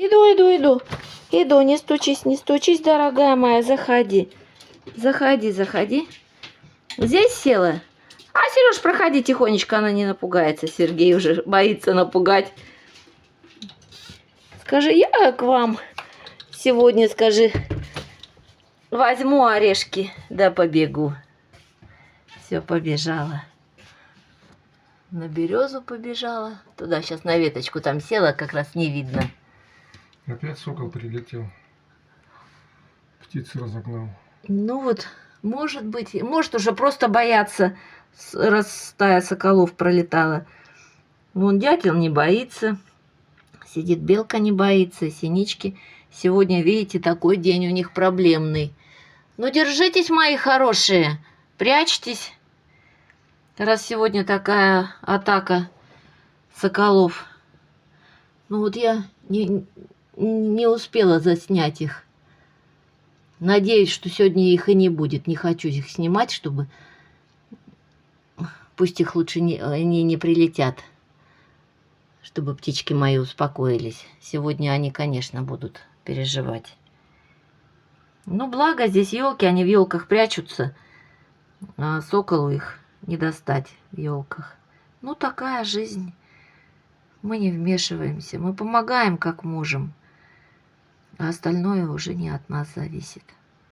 Иду. Иду, не стучись, дорогая моя, заходи. Заходи. Здесь села? А, Сереж, проходи тихонечко, она не напугается. Сергей уже боится напугать. Скажи, я к вам сегодня, скажи, возьму орешки, да побегу. Все, побежала. На березу побежала. Туда сейчас на веточку там села, как раз не видно. Опять сокол прилетел. Птицу разогнал. Ну вот, может быть, может уже просто бояться, раз стая соколов пролетала. Вон дятел не боится, сидит белка не боится, синички. Сегодня, видите, такой день у них проблемный. Ну, держитесь, мои хорошие, прячьтесь, раз сегодня такая атака соколов. Ну вот я не успела заснять их. Надеюсь, что сегодня их и не будет. Не хочу их снимать, чтобы... Пусть их лучше не прилетят. Чтобы птички мои успокоились. Сегодня они, конечно, будут переживать. Ну, благо здесь елки, они в елках прячутся. А соколу их не достать в елках. Ну, такая жизнь. Мы не вмешиваемся. Мы помогаем, как можем. А остальное уже не от нас зависит.